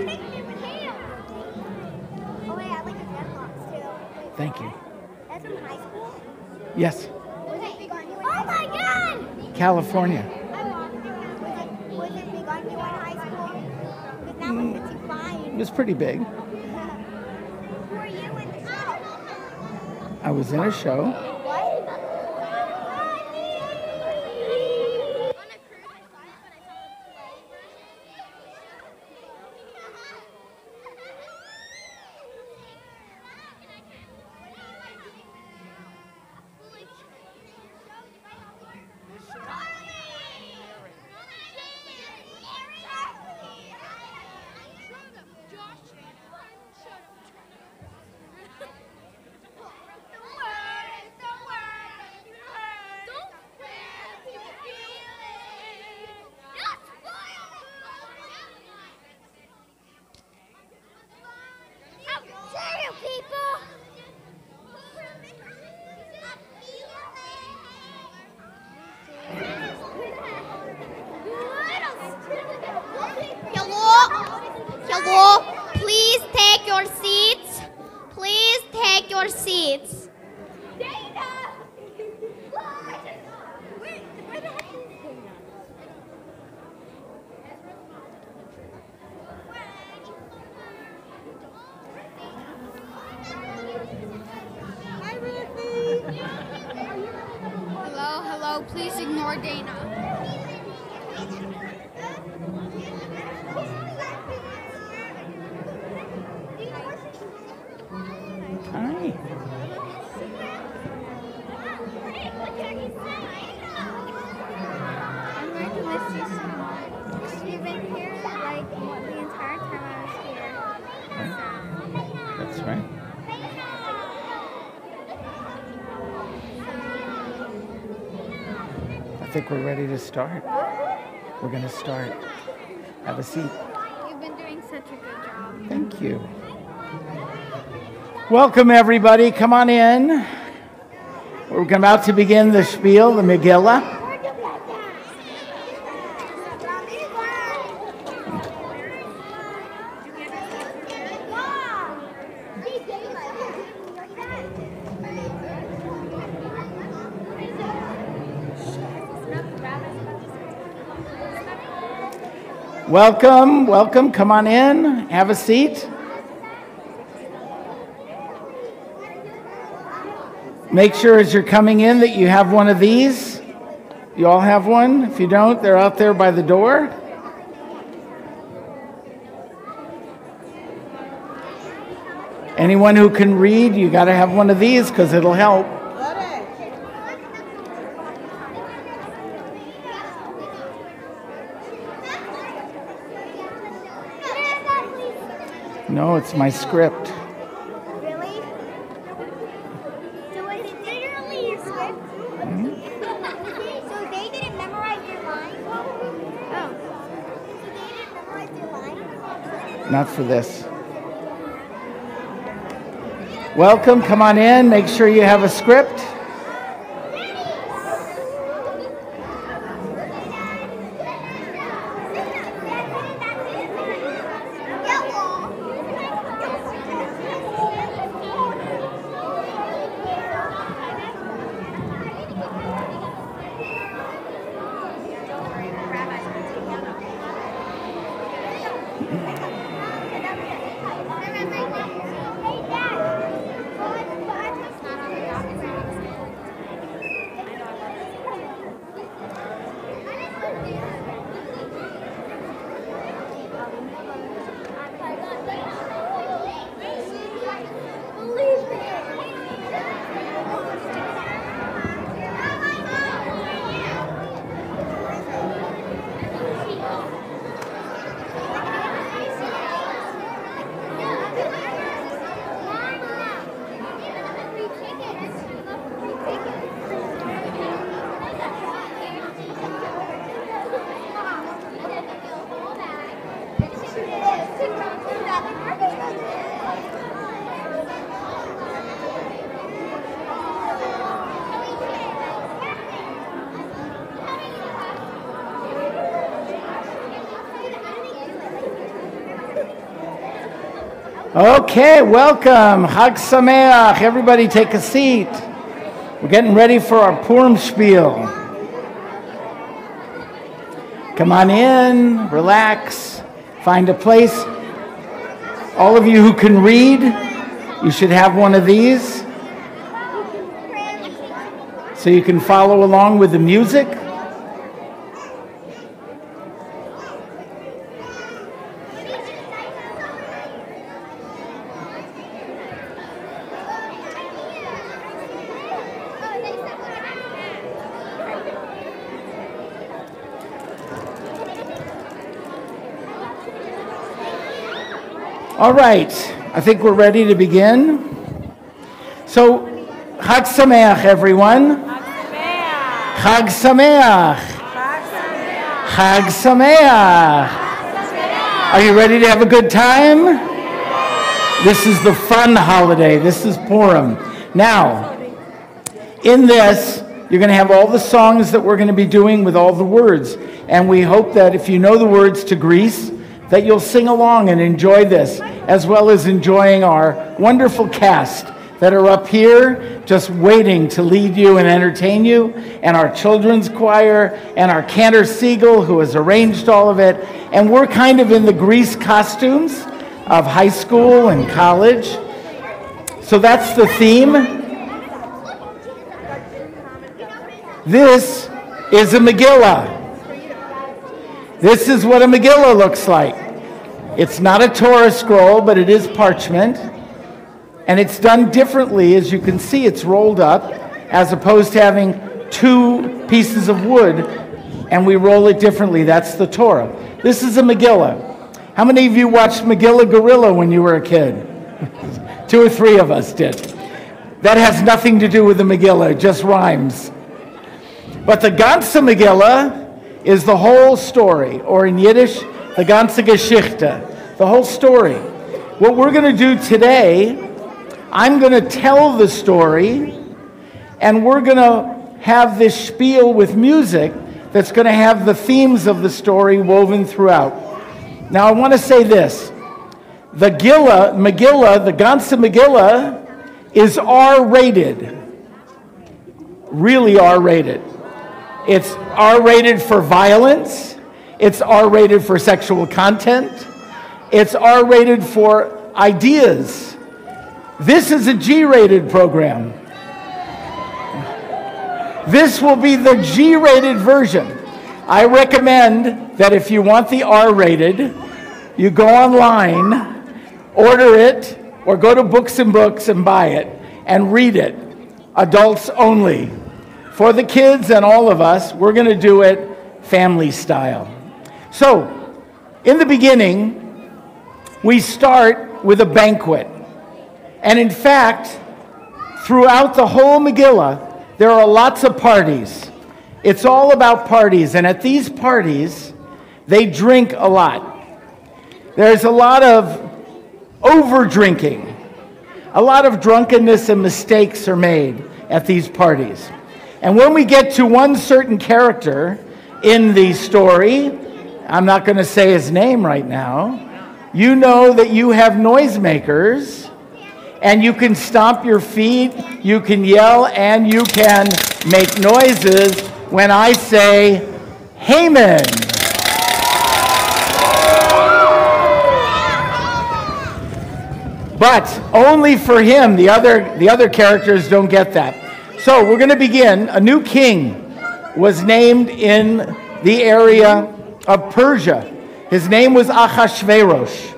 Oh, wait, I like the dreadlocks too. Thank you. That's from high school? Yes, Was it big on you? Oh my God! California. Was it big on you in high school? Because now it fits you It fine. was pretty big. Who are you in the show? I was in a show. What? Hello, please take your seats. Please take your seats. Hello, please ignore Dana. Hi. I'm going to miss you so much. You've been here like the entire time I was here. That's right. I think we're ready to start. We're going to start. Have a seat. You've been doing such a good job. Thank you. Welcome, everybody. Come on in. We're about to begin the Schpiel, the Megillah. Welcome, welcome. Come on in. Have a seat. Make sure as you're coming in that you have one of these. You all have one? If you don't, they're out there by the door. Anyone who can read, you got to have one of these because it'll help. No, it's my script. Really? So was it literally your script? So they didn't memorize their lines? Oh. So they didn't memorize their lines? Not for this. Welcome, come on in. Make sure you have a script. Okay, welcome. Chag Sameach. Everybody take a seat. We're getting ready for our Purim Schpeil. Come on in, relax, find a place. All of you who can read, you should have one of these so you can follow along with the music. All right, I think we're ready to begin. So, Chag Sameach, everyone. Chag Sameach. Chag Sameach. Are you ready to have a good time? This is the fun holiday. This is Purim. Now, in this, you're going to have all the songs that we're going to be doing with all the words. And we hope that if you know the words to Grease, that you'll sing along and enjoy this, as well as enjoying our wonderful cast that are up here just waiting to lead you and entertain you, and our children's choir, and our cantor Siegel, who has arranged all of it. And we're kind of in the Grease costumes of high school and college. So that's the theme. This is a Megillah. This is what a Megillah looks like. It's not a Torah scroll, but it is parchment. And it's done differently. As you can see, it's rolled up, as opposed to having two pieces of wood, and we roll it differently. That's the Torah. This is a Megillah. How many of you watched Megillah Gorilla when you were a kid? 2 or 3 of us did. That has nothing to do with the Megillah, it just rhymes. But the ganze Megillah is the whole story, or in Yiddish, the ganze Geschichte, the whole story. What we're going to do today, I'm going to tell the story, and we're going to have this Schpiel with music that's going to have the themes of the story woven throughout. Now, I want to say this. The Megillah, the ganze Megillah, is R-rated, really R-rated. It's R-rated for violence. It's R-rated for sexual content. It's R-rated for ideas. This is a G-rated program. This will be the G-rated version. I recommend that if you want the R-rated, you go online, order it, or go to Books and Books and buy it and read it. Adults only. For the kids and all of us, we're going to do it family style. So, in the beginning, we start with a banquet. And in fact, throughout the whole Megillah, there are lots of parties. It's all about parties. And at these parties, they drink a lot. There's a lot of over-drinking. A lot of drunkenness and mistakes are made at these parties. And when we get to one certain character in the story, I'm not going to say his name right now, you know that you have noisemakers, and you can stomp your feet, you can yell, and you can make noises when I say, Haman. But only for him. The other characters don't get that. So we're going to begin. A new king was named in the area of Persia. His name was Ahasuerus.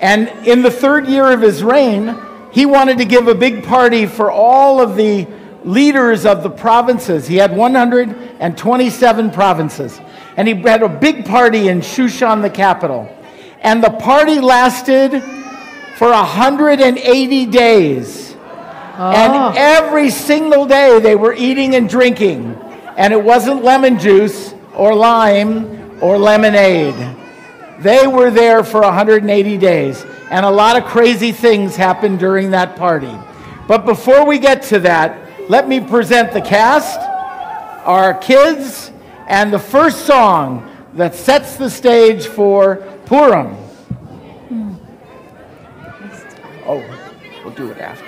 And in the 3rd year of his reign, he wanted to give a big party for all of the leaders of the provinces. He had 127 provinces. And he had a big party in Shushan, the capital. And the party lasted for 180 days. And every single day they were eating and drinking. And it wasn't lemon juice or lime or lemonade. They were there for 180 days. And a lot of crazy things happened during that party. But before we get to that, let me present the cast, our kids, and the first song that sets the stage for Purim. Oh, we'll do it after.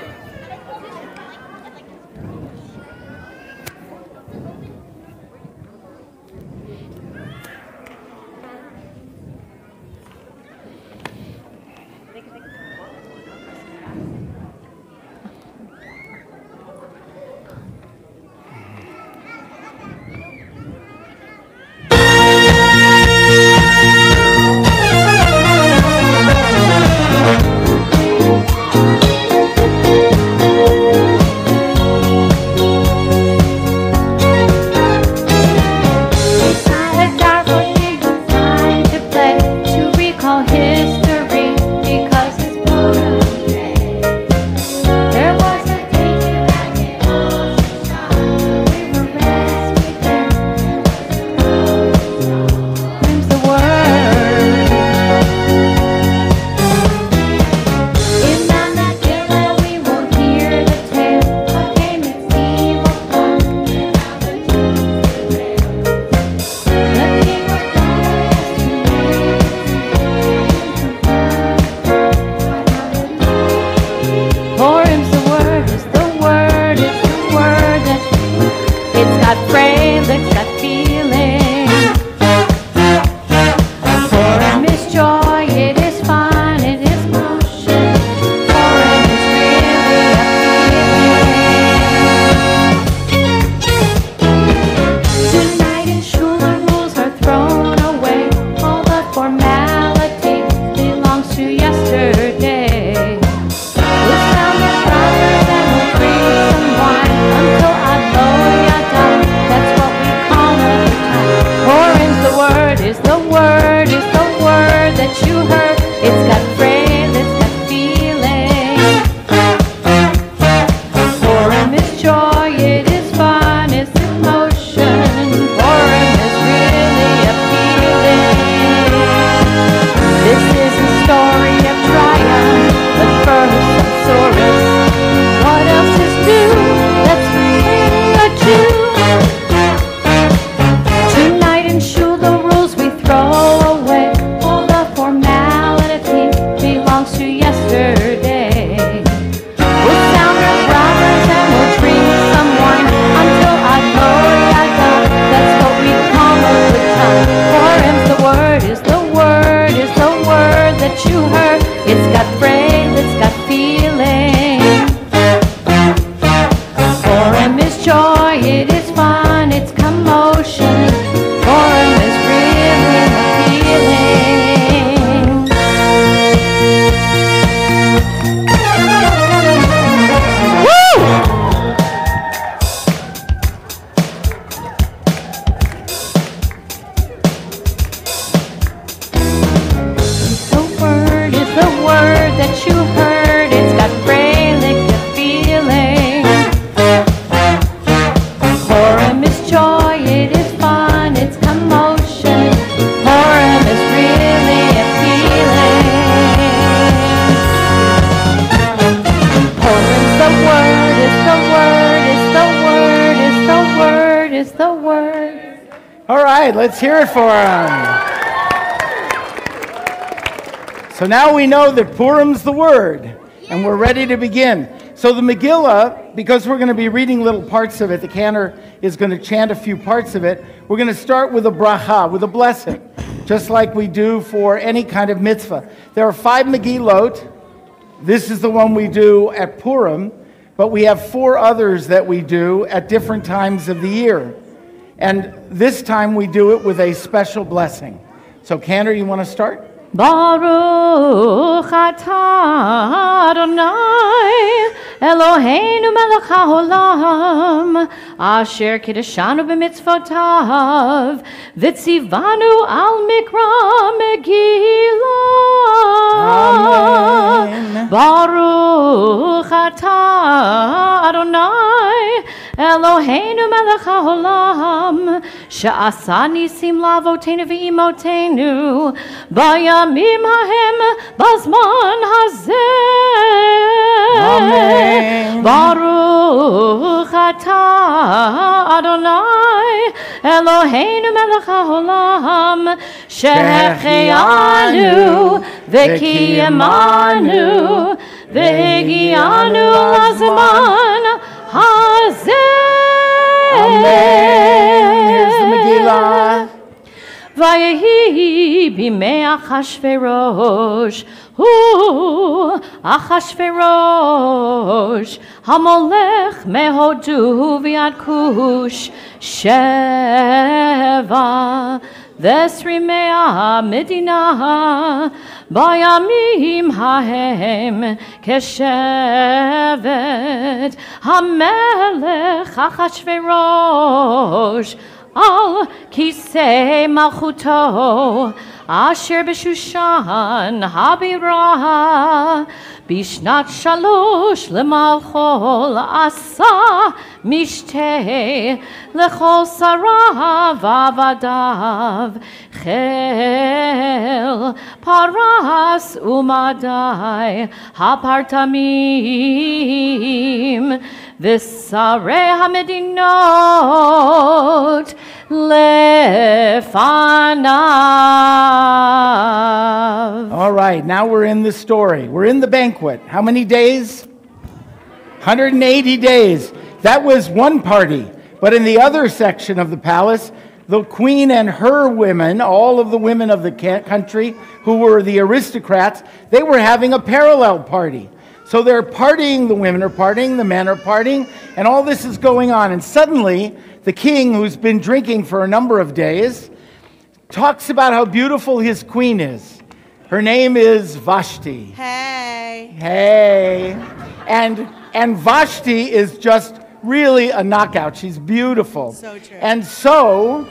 Let's hear it for him. So now we know that Purim's the word, and we're ready to begin. So the Megillah, because we're going to be reading little parts of it, the cantor is going to chant a few parts of it. We're going to start with a bracha, with a blessing, just like we do for any kind of mitzvah. There are 5 Megillot. This is the one we do at Purim, but we have 4 others that we do at different times of the year. And this time we do it with a special blessing. So, Cantor, you want to start? Baruch atah Adonai Eloheinu melech haolam asher kiddushanu b'mitzvotav v'tzivanu al mikra megillah. Amen. Baruch atah Adonai Eloheinu melech haolam she'asa nisim la'avoteinu v'imotenu bayamim hahem bazman hazeh. Amen. Baruch atah Adonai Eloheinu melech haolam, שהחיינו וקיימנו והגיענו לזמן הזה. Here's the Megillah. ויהי בימי אחשוורוש, הוא אחשוורוש, המולך מהודו ועד כוש, 17 המדינה, בימים ההם כשבט המלך אחשוורוש, על כיסא מלכותו, אשר בשושן הבירה, בשנת 3 למלכו, עשה משתה לכל שריו ועבדיו, חיל פרס ומדי הפרטמים, ושרי המדינות לפניו. All right, now we're in the story. We're in the banquet. How many days? 180 days. That was one party. But in the other section of the palace, the queen and her women, all of the women of the country who were the aristocrats, they were having a parallel party. So they're partying, the women are partying, the men are partying, and all this is going on. And suddenly, the king, who's been drinking for a number of days, talks about how beautiful his queen is. Her name is Vashti. Hey. Hey. And Vashti is just really a knockout. She's beautiful. So true. And so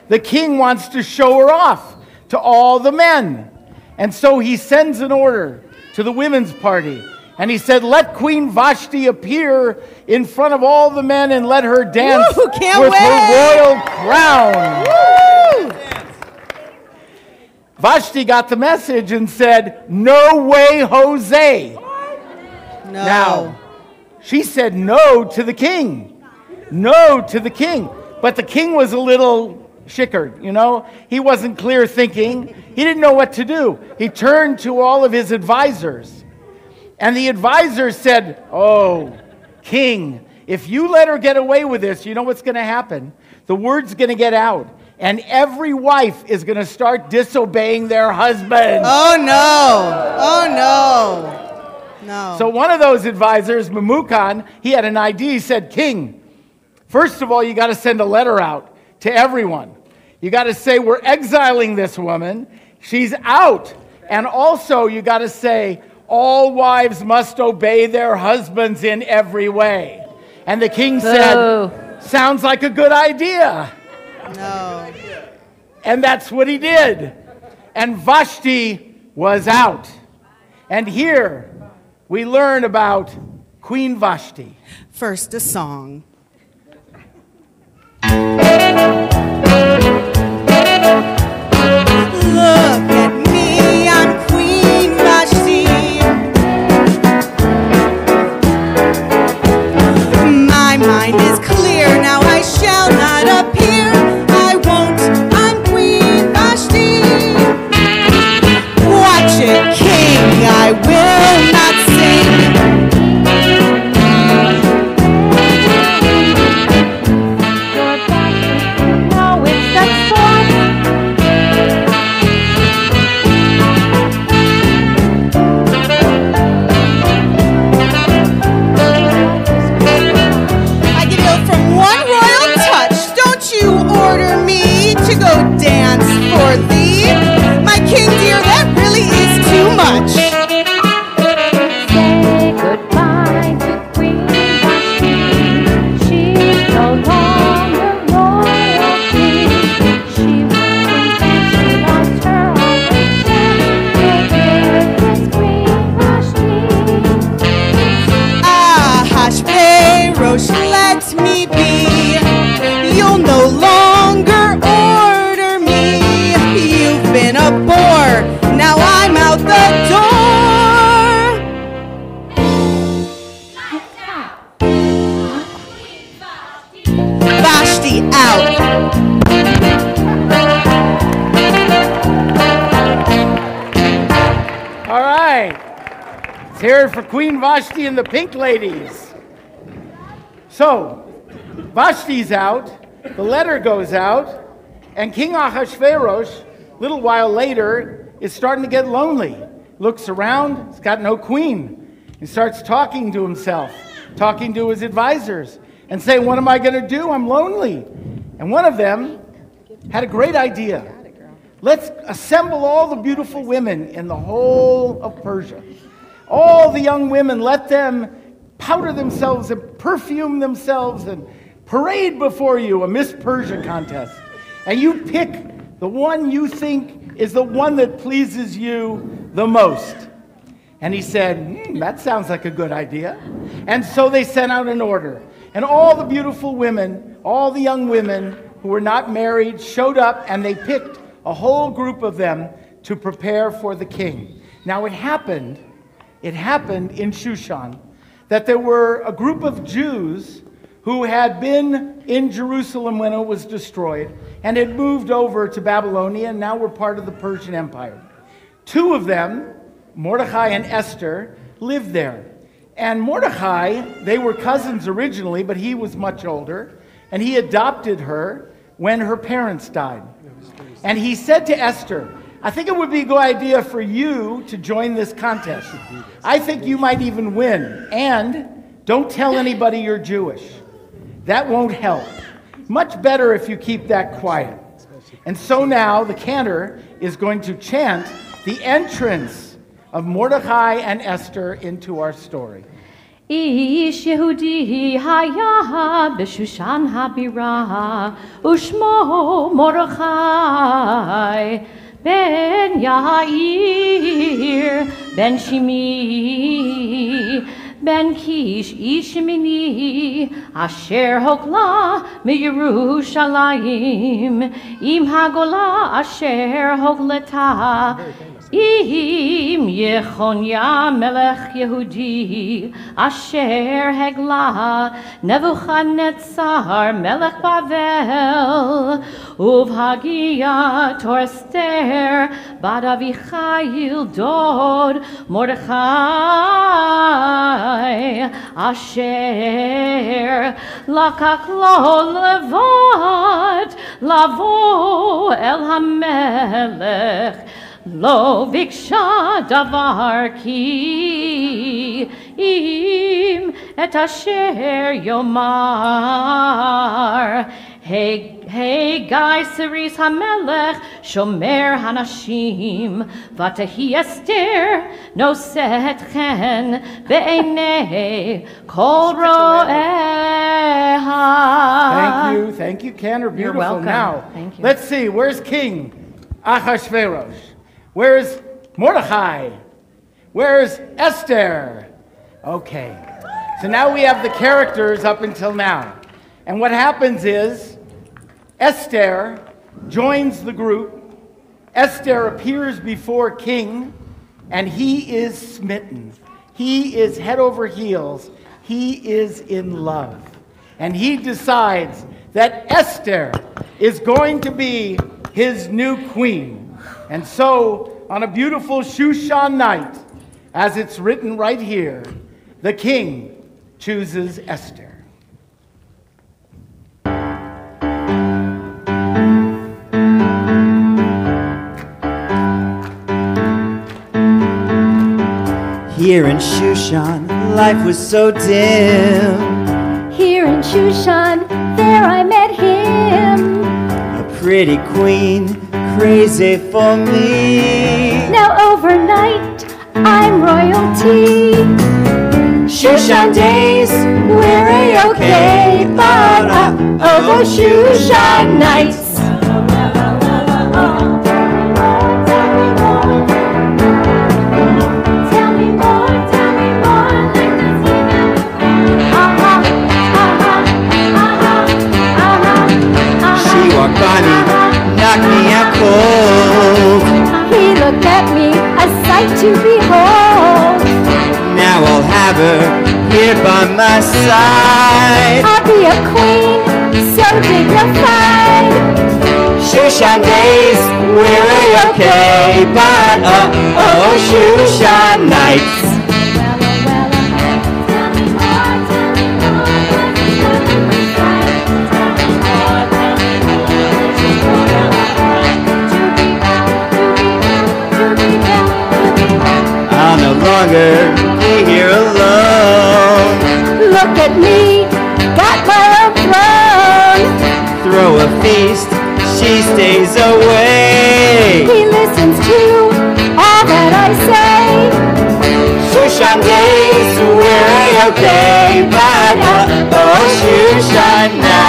the king wants to show her off to all the men. And so he sends an order to the women's party. And he said, let Queen Vashti appear in front of all the men and let her dance Woo, can't with wait. her royal crown. Woo! Vashti got the message and said, no way, Jose. No. Now, she said no to the king. No to the king. But the king was a little chickered, you know. He wasn't clear thinking. He didn't know what to do. He turned to all of his advisors. And the advisors said, oh, king, if you let her get away with this, you know what's going to happen? The word's going to get out. And every wife is going to start disobeying their husband. Oh, no. Oh, no. No. So one of those advisors, Memucan, he had an idea. He said, king, first of all, you got to send a letter out to everyone. You got to say, we're exiling this woman. She's out. And also, you got to say, all wives must obey their husbands in every way. And the king said, sounds like a good idea. No. And that's what he did. And Vashti was out. And here we learn about Queen Vashti. First, a song. Look at me, I'm Queen Vashti. My mind is clear, now I shall not appear. I won't, I'm Queen Vashti. Watch it, king, I will not sing. No, it's that song. I can go from one royal touch. Don't you order me to go dance for thee. My king dear, that really is too much. right. Let's hear it for Queen Vashti and the Pink Ladies. So, Vashti's out, the letter goes out, and King Ahasuerus, a little while later, is starting to get lonely. Looks around, he's got no queen. He starts talking to himself, talking to his advisors, and saying, what am I going to do? I'm lonely. And one of them had a great idea. Let's assemble all the beautiful women in the whole of Persia. All the young women, let them powder themselves and perfume themselves and parade before you a Miss Persia contest. And you pick the one you think is the one that pleases you the most. And he said, that sounds like a good idea. And so they sent out an order. And all the beautiful women, all the young women who were not married showed up, and they picked a whole group of them to prepare for the king. Now it happened in Shushan that there were a group of Jews who had been in Jerusalem when it was destroyed and had moved over to Babylonia and now were part of the Persian Empire. Two of them, Mordecai and Esther, lived there. And Mordecai, they were cousins originally, but he was much older, and he adopted her when her parents died. And he said to Esther, I think it would be a good idea for you to join this contest. I think you might even win. And don't tell anybody you're Jewish. That won't help. Much better if you keep that quiet. And so now the cantor is going to chant the entrance of Mordecai and Esther into our story. איש יהודי היה בשושן הבירה, ושמו מרדכי, בן יאיר, בן שמי, בן קיש איש מיני, אשר הוגלה מירושלים, עם הגולה אשר הוגלתה, אם יחוניה מלך יהודי אשר הגלה נבוכדנצר מלך בבל ובהגיע תור אסתר בת אביחיל דוד מרדכי אשר לקח לו לבד לבוא אל המלך לא ביקשה דבר כי אם את אשר יאמר הגיא סריס המלך שומר הנשים ותהי אסתר נושאת חן בעיני כל רואיה. Thank you, Cantor. Beautiful. You're welcome. Now, Thank you. let's see, where's King Ahasuerus? Where's Mordecai? Where's Esther? Okay. So now we have the characters up until now. And what happens is Esther joins the group. Esther appears before King, and he is smitten. He is head over heels. He is in love. And he decides that Esther is going to be his new queen. And so, on a beautiful Shushan night, as it's written right here, the king chooses Esther. Here in Shushan, life was so dim. Here in Shushan, there I met him. A pretty queen, crazy for me. Now overnight, I'm royalty. Shushan days, we're a-okay, but oh, those Shushan nights. Knocked me out cold. He looked at me, a sight to behold. Now I'll have her here by my side. I'll be a queen, so dignified. Shushan days, we're okay, but oh, Shushan nights. I'll no longer be here alone. Look at me, got my own throne. Throw a feast, she stays away. He listens to all that I say. Shushan days, we're okay, but oh, Shushan nights.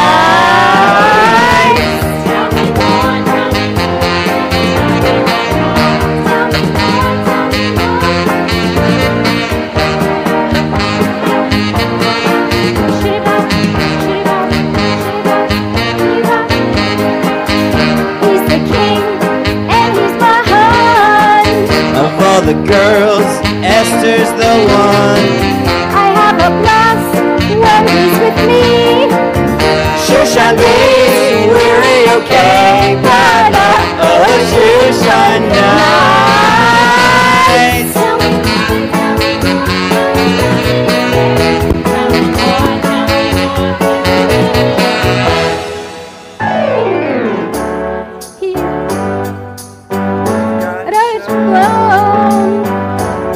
He's the king and he's my husband. Of all the girls, Esther's the one. I have a blast when he's with me. Shushan days, we're okay, but oh, Shushan nights.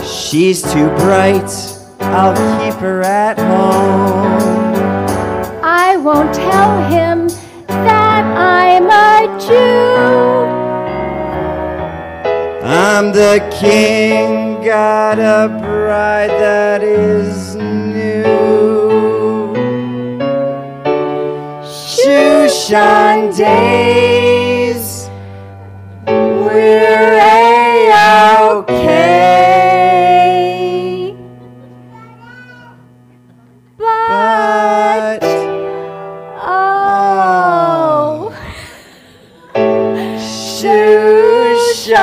She's too bright, I'll keep her at home. I won't tell him that I'm a Jew. I'm the king, got a bride that is new. Shushan days, we're A-okay. But, oh, Shushan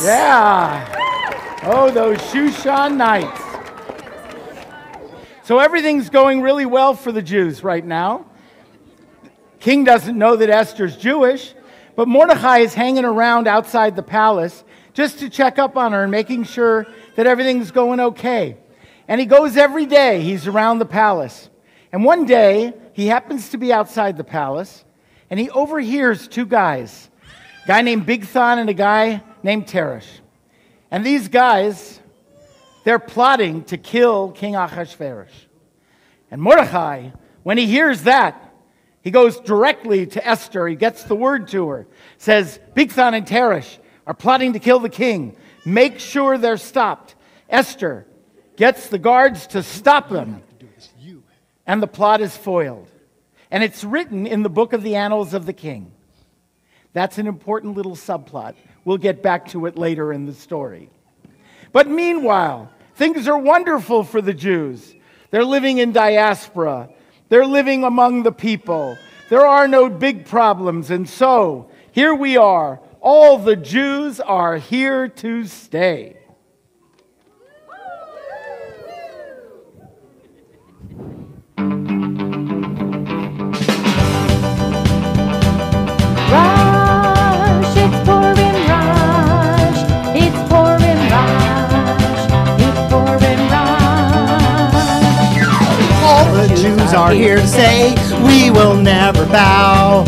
Yeah. Oh, those Shushan nights. So everything's going really well for the Jews right now. King doesn't know that Esther's Jewish, but Mordecai is hanging around outside the palace just to check up on her and making sure that everything's going okay. And he goes every day. He's around the palace. And one day, he happens to be outside the palace, and he overhears two guys, a guy named Bigthan and a guy named Teresh. And these guys, they're plotting to kill King Ahasuerus. And Mordecai, when he hears that, he goes directly to Esther. He gets the word to her. Says, Bigthan and Teresh are plotting to kill the king. Make sure they're stopped. Esther gets the guards to stop them. And the plot is foiled. And it's written in the book of the Annals of the King. That's an important little subplot. We'll get back to it later in the story. But meanwhile, things are wonderful for the Jews. They're living in diaspora. They're living among the people. There are no big problems. And so, here we are. All the Jews are here to stay. Rush, it's Purim Rush, it's Purim Rush, it's Purim Rush. All the Jews are here to say, we will never bow.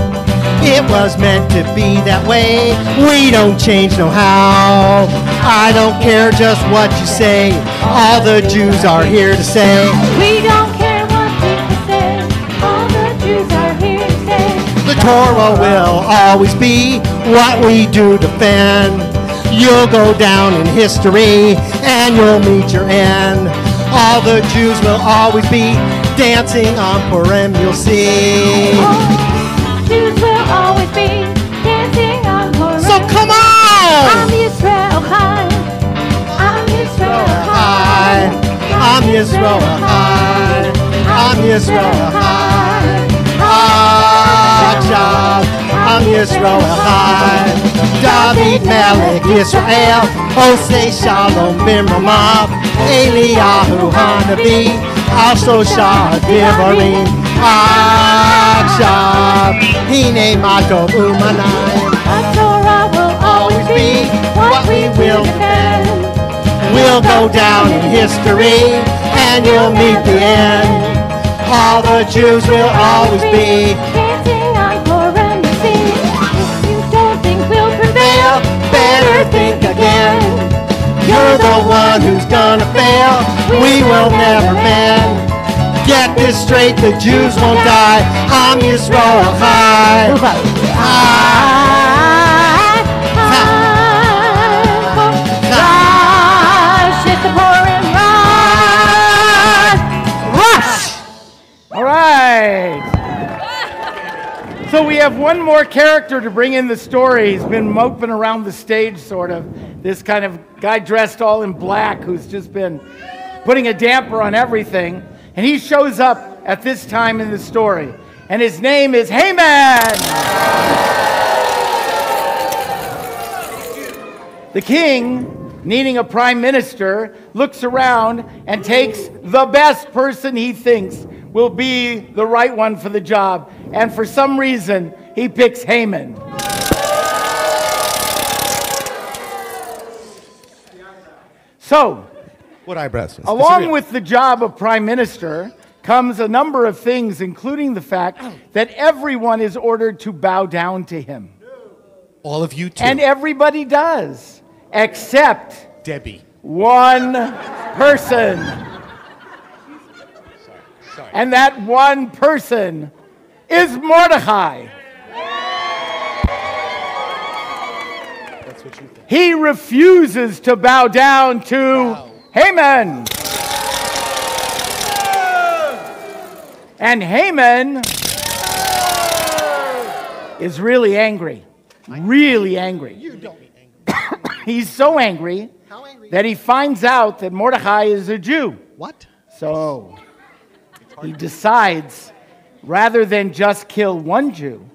It was meant to be that way, we don't change no how. I don't care just what you say, all the Jews are here to say, We don't care what people say, all the Jews are here to say. the Torah will always be what we do defend. You'll go down in history and you'll meet your end. All the Jews will always be dancing on Purim, you'll see. Jews will always be dancing on Purim. So come on! I'm Yisrael Chai. I'm Yisrael Chai. I'm Yisrael Chai. I'm Yisrael Chai. Achshav Am Yisrael Chai. David Melech Yisrael, Osei Shalom Bimramav, Eliyahu Hanavi, also Shah Divarim, Akshav, Hine Matov Umanayim. The Torah will always be what we will defend. We'll go down in history, and you'll meet the end. All the Jews will always be Chanting on Purim Schpeil. If you don't think we'll prevail, better think again. You're the one who's gonna fail. We will never bend. Get this straight, the Jews won't die. Am Yisrael Chai. All right. So we have one more character to bring in the story. He's been moping around the stage, sort of. This kind of guy dressed all in black who's just been putting a damper on everything. And he shows up at this time in the story. And his name is Haman. The king, needing a prime minister, looks around and takes the best person he thinks will be the right one for the job. And for some reason, he picks Haman. So, What eyebrows? along with the job of prime minister comes a number of things, including the fact that everyone is ordered to bow down to him. all of you too. And everybody does, except Debbie. one person. Sorry. And that one person is Mordecai. That's what you think. He refuses to bow down to Haman. And Haman is really angry. Really angry. You don't be angry. He's so angry How angry? that he finds out that Mordecai is a Jew. What? So he decides, rather than just kill one Jew,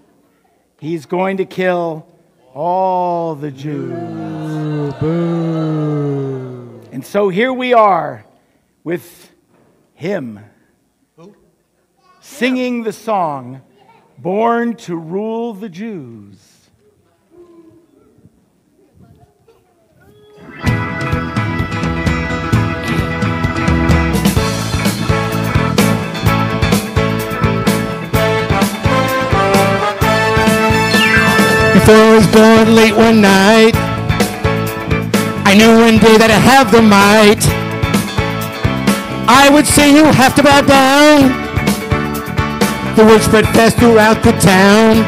he's going to kill all the Jews. And so here we are with him singing the song, Born to Rule the Jews. Before I was born late one night, I knew one day that I'd have the might. I would say you have to bow down. The word spread fast throughout the town.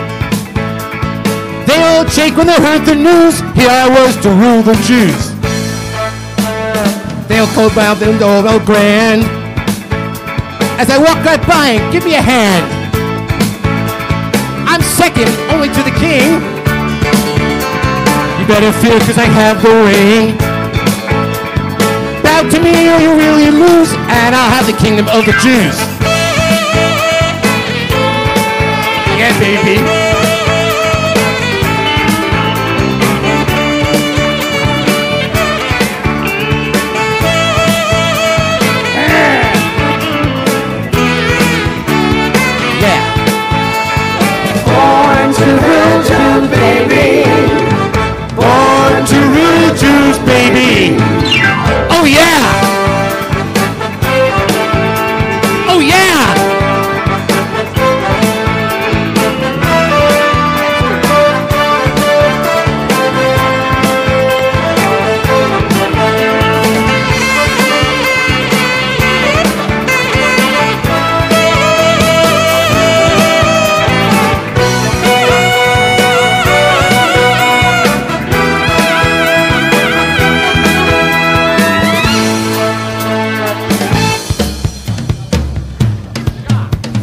They all shake when they heard the news. Here I was to rule the Jews. They all called out the doorbell grand. As I walk right by and give me a hand. I'm second only to the king. You better fear cause I have the ring. Bow to me or you really lose, and I'll have the kingdom of the Jews. Yeah, baby. Yeah. Born to rule Jews, baby. Born to rule Jews, baby. Oh yeah. Oh yeah.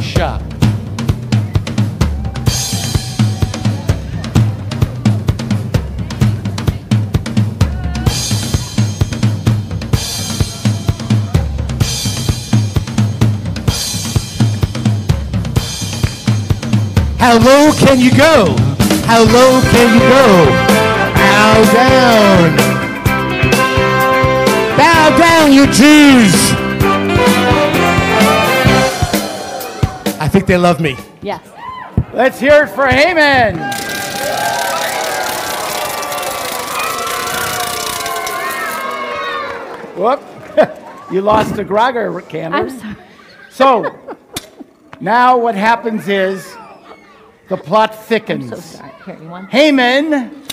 Shop. How low can you go? How low can you go? Bow down. Bow down, you Jews. I think they love me. Yes. Let's hear it for Haman. Whoop. You lost a grogger, Candace. I'm sorry. So, now what happens is the plot thickens. I'm so sorry. Here, you want? Haman.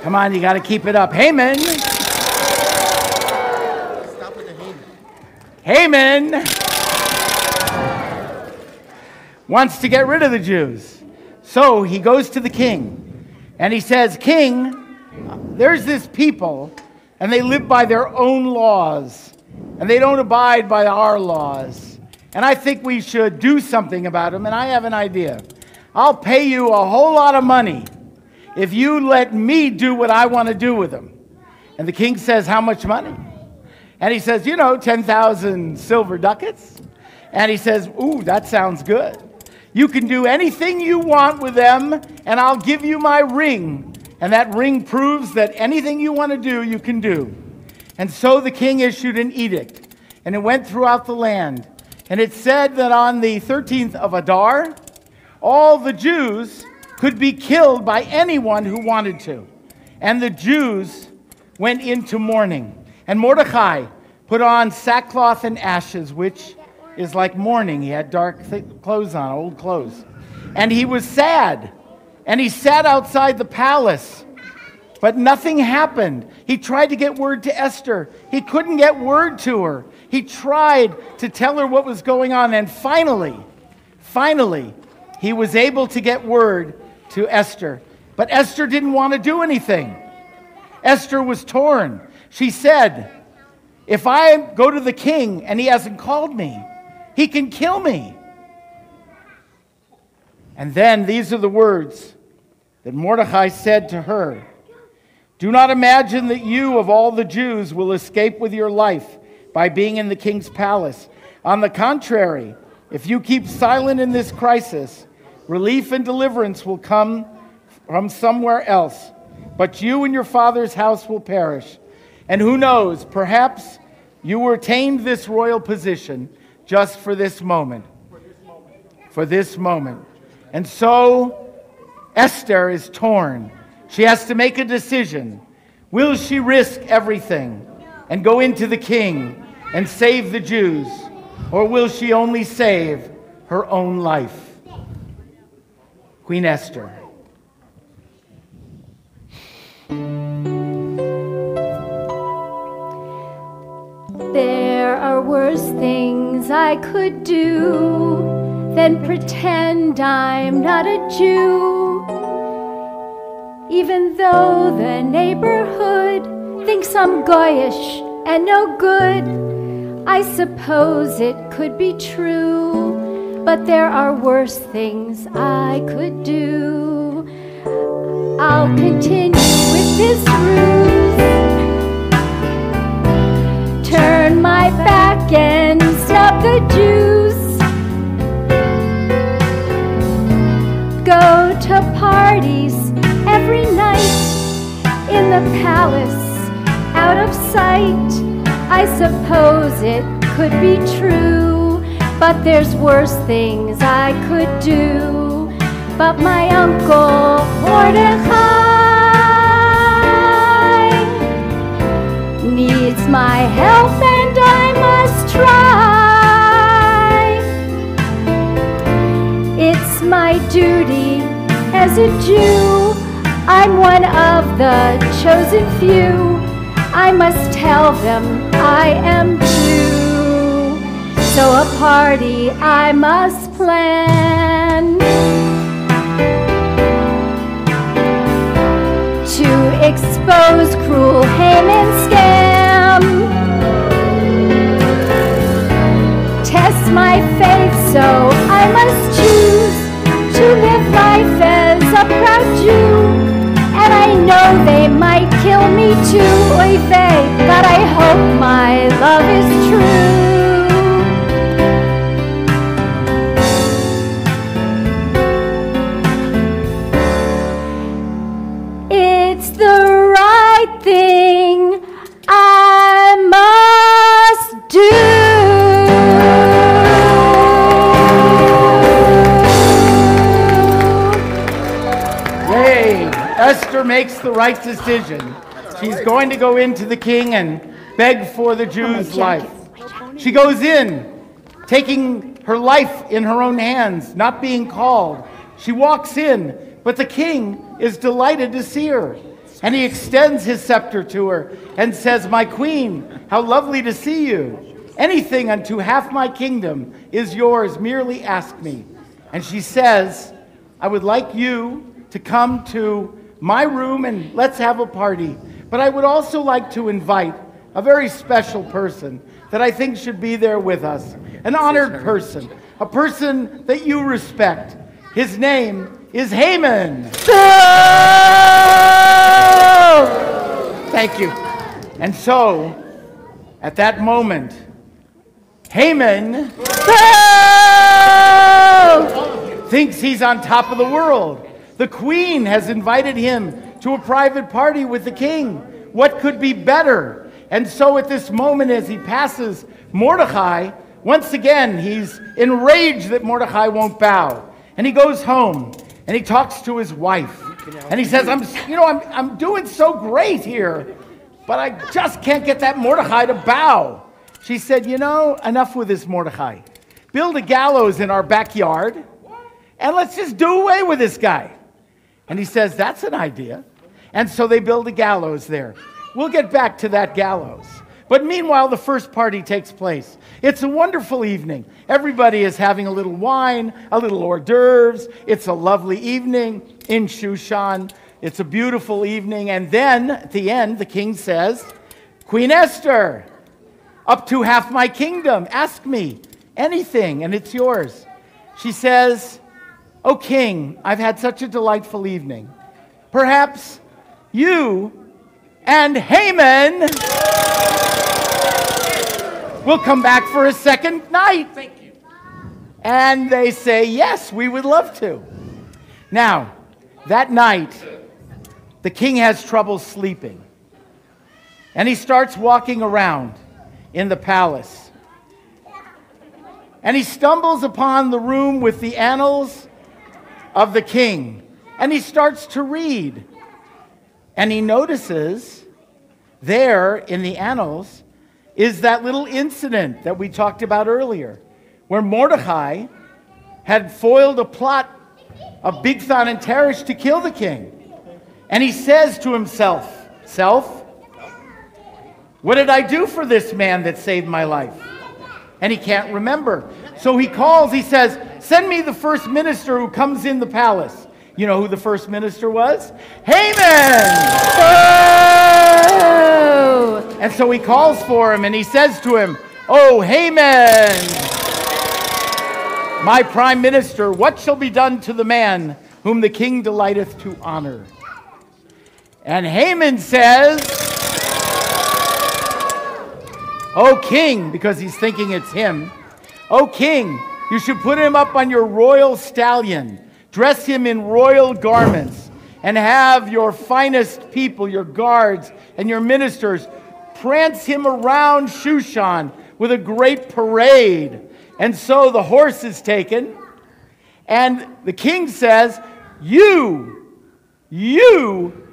Come on, you got to keep it up. Haman. Haman wants to get rid of the Jews. So he goes to the king and he says, King, there's this people and they live by their own laws and they don't abide by our laws. And I think we should do something about them, and I have an idea. I'll pay you a whole lot of money if you let me do what I want to do with them. And the king says, how much money? And he says, 10,000 silver ducats. And he says, ooh, that sounds good. You can do anything you want with them, and I'll give you my ring. And that ring proves that anything you want to do, you can do. And so the king issued an edict, and it went throughout the land. And it said that on the 13th of Adar, all the Jews could be killed by anyone who wanted to. And the Jews went into mourning. And Mordecai put on sackcloth and ashes, which is like mourning. He had dark, thick clothes on, old clothes. And he was sad. And he sat outside the palace. But nothing happened. He tried to get word to Esther. He couldn't get word to her. He tried to tell her what was going on. And finally, he was able to get word to Esther. But Esther didn't want to do anything. Esther was torn. She said, if I go to the king and he hasn't called me, he can kill me. And then these are the words that Mordecai said to her. Do not imagine that you of all the Jews will escape with your life by being in the king's palace. On the contrary, if you keep silent in this crisis, relief and deliverance will come from somewhere else. But you and your father's house will perish. And who knows, perhaps you attained this royal position just for this moment. For this moment. And so Esther is torn. She has to make a decision. Will she risk everything and go into the king and save the Jews? Or will she only save her own life? Queen Esther. There are worse things I could do than pretend I'm not a Jew. Even though the neighborhood thinks I'm goyish and no good, I suppose it could be true, but there are worse things I could do. I'll continue with this ruse, turn my back and snub the Jews, go to parties every night in the palace, out of sight. I suppose it could be true, but there's worse things I could do. But my uncle Mordecai needs my help and I must try. It's my duty as a Jew, I'm one of the chosen few. I must tell them I am Jew. So a party I must plan to expose cruel Haman's scam. Test my faith, so I must choose to live life as a proud Jew. And I know they might kill me too, oy vey, but I hope my love is true. makes the right decision. She's going to go into the king and beg for the Jews' life. She goes in, taking her life in her own hands, not being called. She walks in, but the king is delighted to see her. And he extends his scepter to her and says, "My queen, how lovely to see you. Anything unto half my kingdom is yours, merely ask me." And she says, "I would like you to come to my room and let's have a party. But I would also like to invite a very special person that I think should be there with us. An honored person, a person that you respect. His name is Haman." Thank you. And so, at that moment, Haman thinks he's on top of the world. The queen has invited him to a private party with the king. What could be better? And so at this moment, as he passes Mordecai, once again, he's enraged that Mordecai won't bow. And he goes home and he talks to his wife. And he says, I'm doing so great here, but I just can't get that Mordecai to bow. She said, enough with this Mordecai. Build a gallows in our backyard and let's just do away with this guy. And he says, that's an idea. And so they build a gallows there. We'll get back to that gallows. But meanwhile, the first party takes place. It's a wonderful evening. Everybody is having a little wine, a little hors d'oeuvres. It's a lovely evening in Shushan. It's a beautiful evening. And then at the end, the king says, "Queen Esther, up to half my kingdom, ask me anything and it's yours." She says, "O king, I've had such a delightful evening. Perhaps you and Haman will come back for a second night." Thank you. And they say, "Yes, we would love to." Now, that night, the king has trouble sleeping. And he starts walking around in the palace. And he stumbles upon the room with the annals of the king. And he starts to read. And he notices there in the annals is that little incident that we talked about earlier, where Mordecai had foiled a plot of Bigthan and Teresh to kill the king. And he says to himself, "What did I do for this man that saved my life?" And he can't remember. So he calls, he says, "Send me the first minister who comes in the palace." You know who the first minister was? Haman! Oh! And so he calls for him and he says to him, "Oh, Haman, my prime minister, what shall be done to the man whom the king delighteth to honor?" And Haman says, "O king," because he's thinking it's him, "O king, you should put him up on your royal stallion, dress him in royal garments, and have your finest people, your guards and your ministers, prance him around Shushan with a great parade." And so the horse is taken, and the king says, You,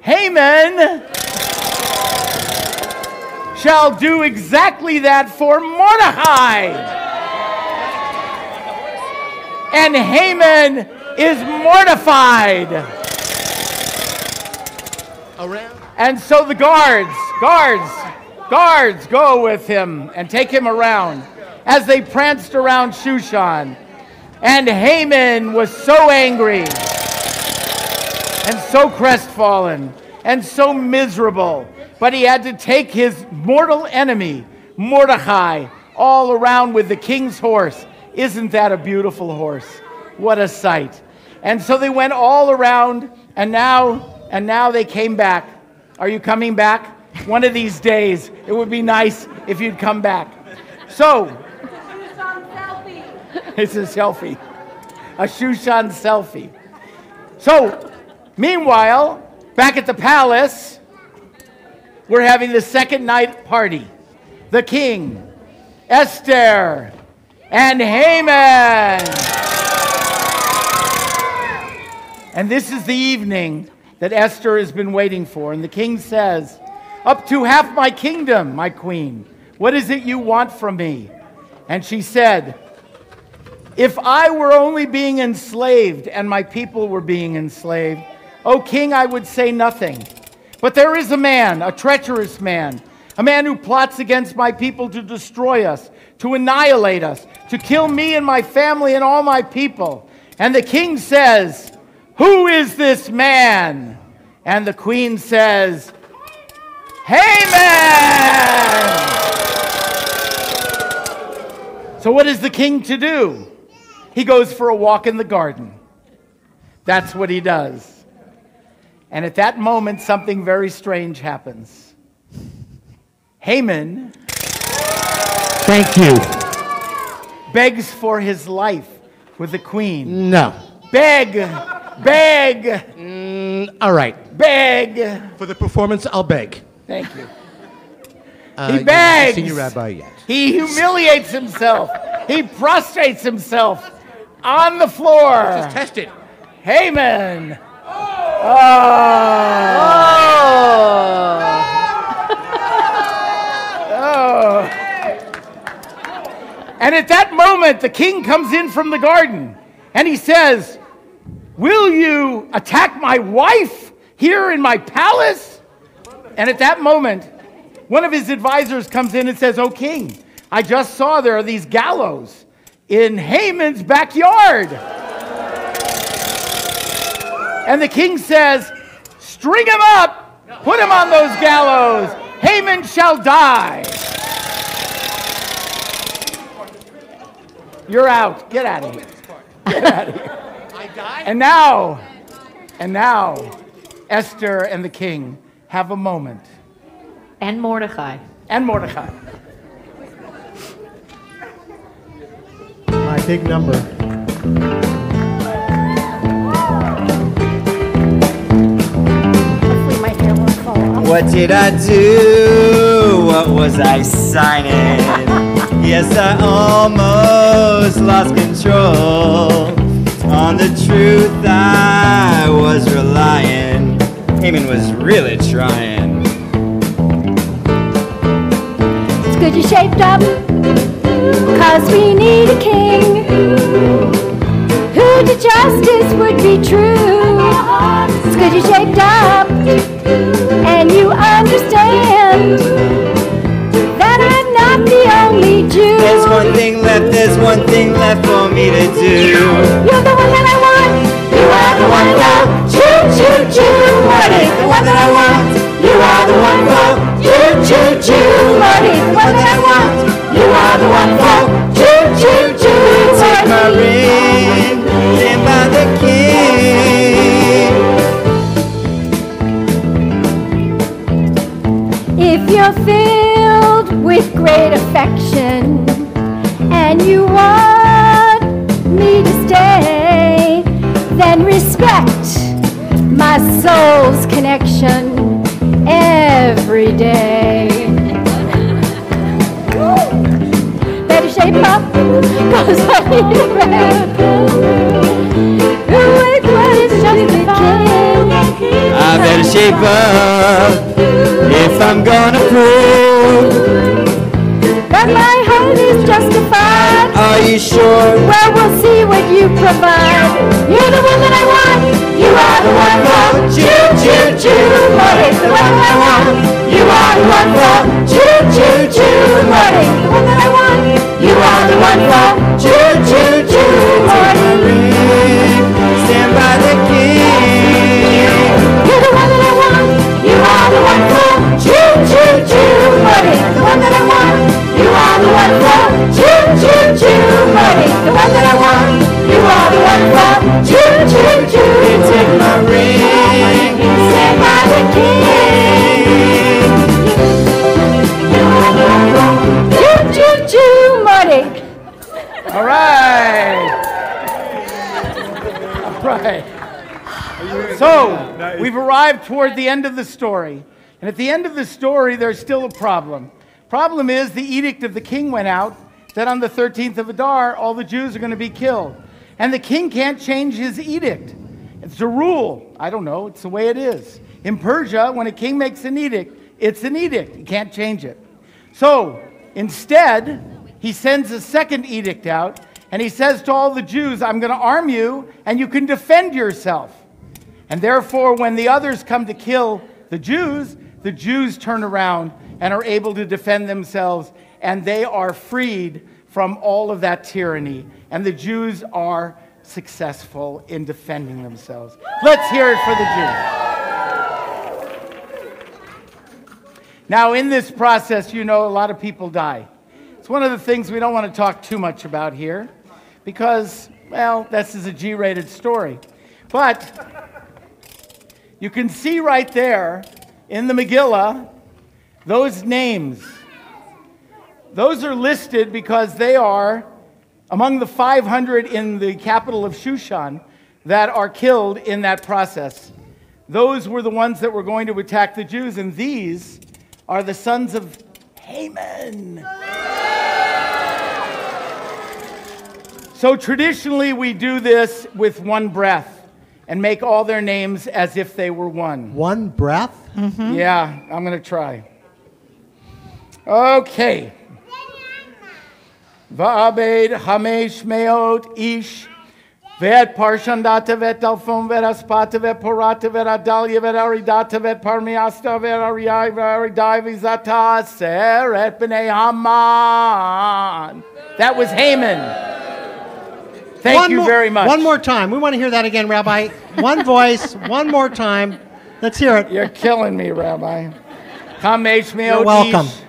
Haman, shall do exactly that for Mordecai. And Haman is mortified. And so the guards go with him and take him around as they pranced around Shushan. And Haman was so angry and so crestfallen and so miserable, but he had to take his mortal enemy, Mordecai, all around with the king's horse. Isn't that a beautiful horse? What a sight. And so they went all around, and now they came back. Are you coming back? One of these days, it would be nice if you'd come back. So, it's a selfie. A Shushan selfie. So, meanwhile, back at the palace, we're having the second night party. The king, Esther, and Haman. And this is the evening that Esther has been waiting for. And the king says, "Up to half my kingdom, my queen. What is it you want from me?" And she said, "If I were only being enslaved and my people were being enslaved, O king, I would say nothing. But there is a man, a treacherous man, a man who plots against my people to destroy us, to annihilate us, to kill me and my family and all my people." And the king says, "Who is this man?" And the queen says, "Haman!" So what is the king to do? He goes for a walk in the garden. That's what he does. And at that moment, something very strange happens. Haman, Thank you. begs for his life with the queen. No. Beg, All right. beg. For the performance, I'll beg. Thank you. He He begs. Senior rabbi yet. He humiliates himself. He prostrates himself on the floor. Just test it. Haman. Oh. Oh. And at that moment, the king comes in from the garden and he says, "Will you attack my wife here in my palace?" And at that moment, one of his advisors comes in and says, "Oh, king, I just saw there are these gallows in Haman's backyard." And the king says, "String him up, put him on those gallows. Haman shall die." You're out. Get out of here. Get out of here. I die? And now, Esther and the king have a moment. And Mordecai. And Mordecai. My big number. Hopefully my hair won't fall off. What did I do? What was I signing? Yes, I almost lost control. On the truth I was relying. Haman was really trying. It's good you shaped up, 'cause we need a king who to justice would be true. It's good you shaped up, and you understand that I'm not the only Jew. There's one thing left for me to do. You're the one that I want. You are the one for Jew, Jew, Jew. Marty, the one that I want. You are the one for Jew, Jew, Jew. Marty, the one that I want. You are the one for Jew, Jew, Jew. Take my ring, stand by the king. If you're filled with great affection and you want me to stay, then respect my soul's connection every day. Better shape up, 'cause I need a man with what is justified. I better shape up if I'm gonna prove That my heart is justified. Are you sure? Well, we'll see what you provide. You're the one that I want. You are the one for Jew, Jew, Jew. Marty, the one that I want. You are the one for Jew, Jew, Jew. Marty, the one that I want. You are the one for Jew, Jew, Jew. Marty, Stand by the king. you're the one that I want. You are the one for Jew, Jew, Jew. Marty, the one that I want. You are the one for Jew, Jew, Jew. Marty, the one that I want. You are the one for Jew, Jew, Jew. Take my ring. Stand by the king. Jew, Jew, Jew. Marty. All right. All right. So, we've arrived toward the end of the story. And at the end of the story, there's still a problem. Problem is, the edict of the king went out that on the 13th of Adar, all the Jews are going to be killed. And the king can't change his edict. It's a rule. I don't know. It's the way it is. In Persia, when a king makes an edict, it's an edict. You can't change it. So instead, he sends a second edict out, and he says to all the Jews, I'm going to arm you, and you can defend yourself. And therefore, when the others come to kill the Jews turn around and are able to defend themselves, and they are freed from all of that tyranny. And the Jews are successful in defending themselves. Let's hear it for the Jews. Now, in this process, a lot of people die. It's one of the things we don't want to talk too much about here because, well, this is a G-rated story. But you can see right there in the Megillah, those names. Those are listed because they are among the 500 in the capital of Shushan that are killed in that process. Those were the ones that were going to attack the Jews, and these are the sons of Haman. So traditionally we do this with one breath and make all their names as if they were one. One breath? Mm-hmm. Yeah, I'm going to try. Okay. Va'abed hamesh meot ish vet parshandata vet dalphon vet aspata vet porata vet adalia vet aridata vet parmiasta vet ariai vet aridai vizata seret b'nei Haman. That was Haman. Thank you very much. One more time. We want to hear that again, Rabbi. One voice, one more time. Let's hear it. You're killing me, Rabbi. Hamesh meot You're welcome. ish.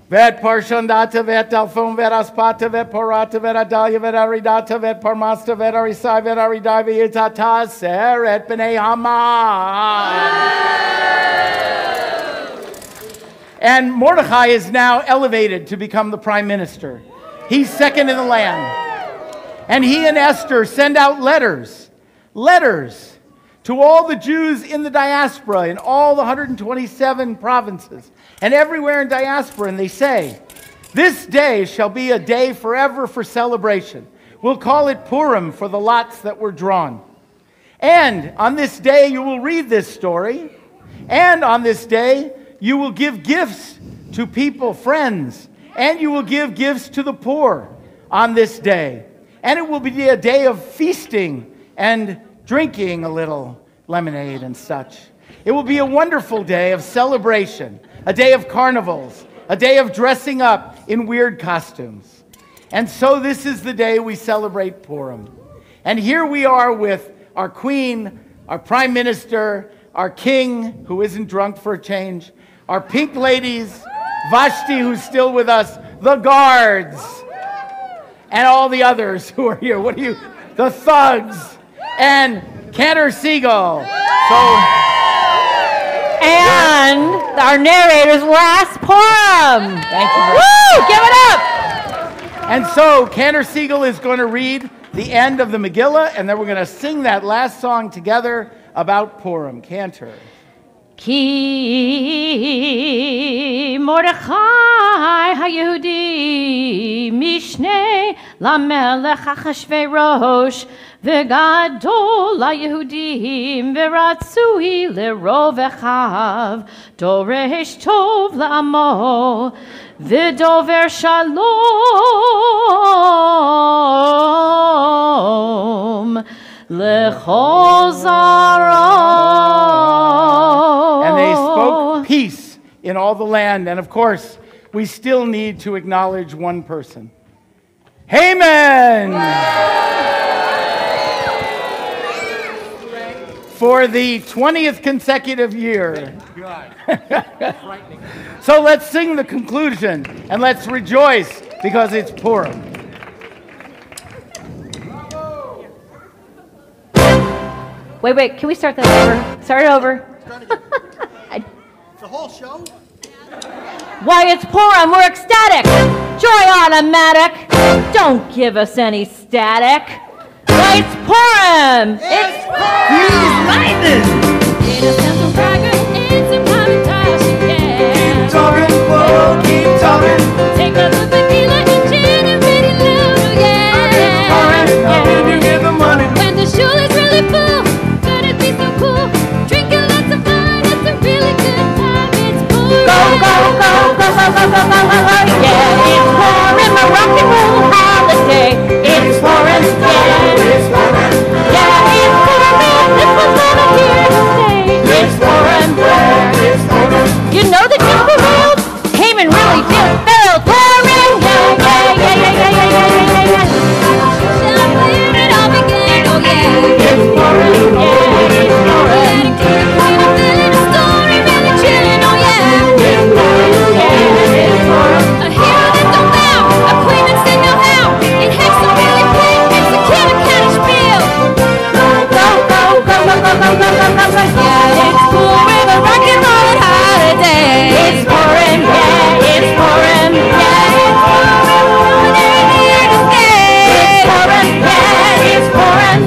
Vet parshandata vet dalphon vet aspata vet porata vet adalia vet aridata vet parmasta vet arisai vet aridai v'yitata seret b'nei Haman. And Mordecai is now elevated to become the prime minister. He's second in the land. And he and Esther send out letters to all the Jews in the diaspora in all the 127 provinces and everywhere in diaspora, and they say, this day shall be a day forever for celebration. We'll call it Purim for the lots that were drawn. And on this day you will read this story, and on this day you will give gifts to people, friends, and you will give gifts to the poor on this day. And it will be a day of feasting and drinking a little lemonade and such. It will be a wonderful day of celebration, a day of carnivals, a day of dressing up in weird costumes. And so this is the day we celebrate Purim. And here we are with our queen, our prime minister, our king, who isn't drunk for a change, our pink ladies, Vashti, who's still with us, the guards, and all the others who are here. The thugs, and Cantor Siegel. And our narrator's last Purim. Thank you. Woo! Give it up. And so Cantor Siegel is going to read the end of the Megillah, and then we're going to sing that last song together about Purim. Cantor. Ki Mordechai HaYehudi Mishneh LaMelech Achashverosh V'gadol HaYehudim V'ratzui L'rov Echav Doresh Tov L'amo V'dover Shalom L'chol Zaro. And they spoke peace in all the land. And of course, we still need to acknowledge one person. Haman! For the 20th consecutive year. So let's sing the conclusion and let's rejoice because it's Purim. Wait, can we start that over? Start it over. The whole show? Why, it's Purim, we're ecstatic. Joy automatic. Don't give us any static. Why, it's Purim. It's Purim. Lightning! Innocent cracker, it's a Hamantash, yeah. Keep talking, whoa, keep talking. Take up the tequila and generate it louder, yeah. It's Purim, when you give the money. When the shul is really Yeah, it's Purim, a rock and roll holiday. It's Purim, yeah. It's Purim. Yeah, it's Purim. This was never here to stay. It's Purim. It's Purim. You know the king prevailed? Haman really did fail. Purim, yeah, yeah, yeah, yeah, yeah, yeah, yeah, yeah, yeah. Where it all began, oh yeah. It's Purim, yeah, it's Purim. The story really chilling, oh yeah. It's Purim, yeah, it's Purim. A hero that don't bow, a queen that said no how. It has to really play, makes the kid a kind of Schpiel. Go, go, go, go, go, go, go, go, go, go, go. Yeah, it's Purim, a rock and roll holiday. It's Purim, yeah, it's Purim, yeah, it's Purim. They're here to stay. It's Purim, yeah, it's Purim.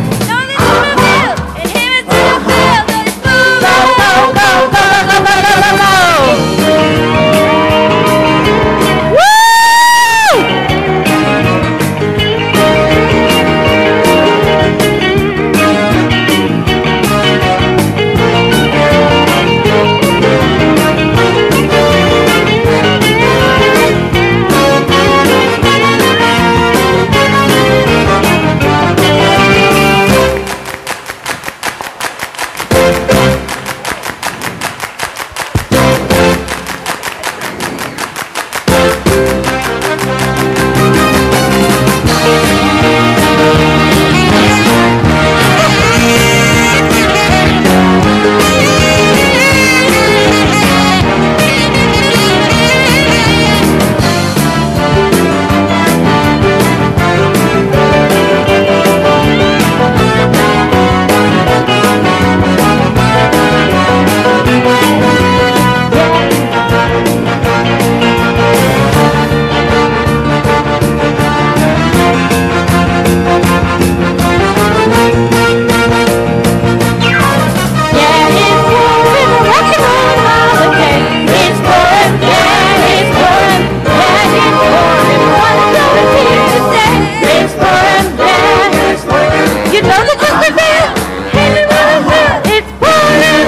No, this is the bill, and here is the bill. It's Purim.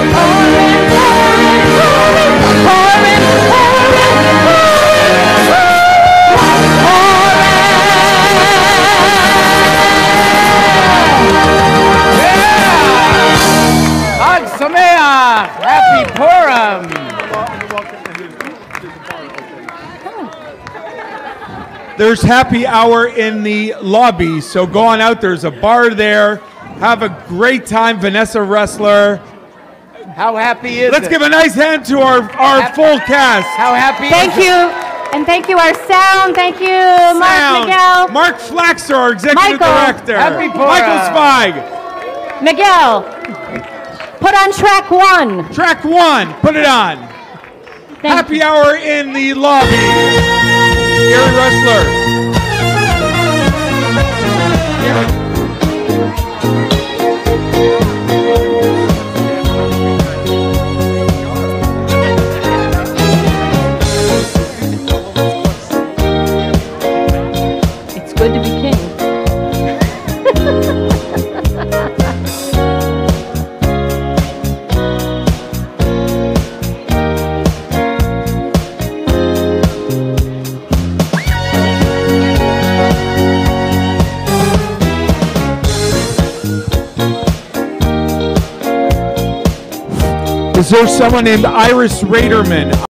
Go, go, go, go, go, go, go, go, go. Happy Purim! There's happy hour in the lobby, so go on out. There's a bar there. Have a great time, Vanessa Wrestler. How happy is Let's it? give a nice hand to our full cast. How happy Thank is you. And thank you, our sound. Thank you, Mark Sound. Miguel. Mark Flaxer, our executive Michael. director. Happy Purim. Michael Zweig. Miguel, put on track one. Track one, put it on. Happy hour in the lobby. Gary Wrestler. It's good to be king. Is there someone named Iris Raderman?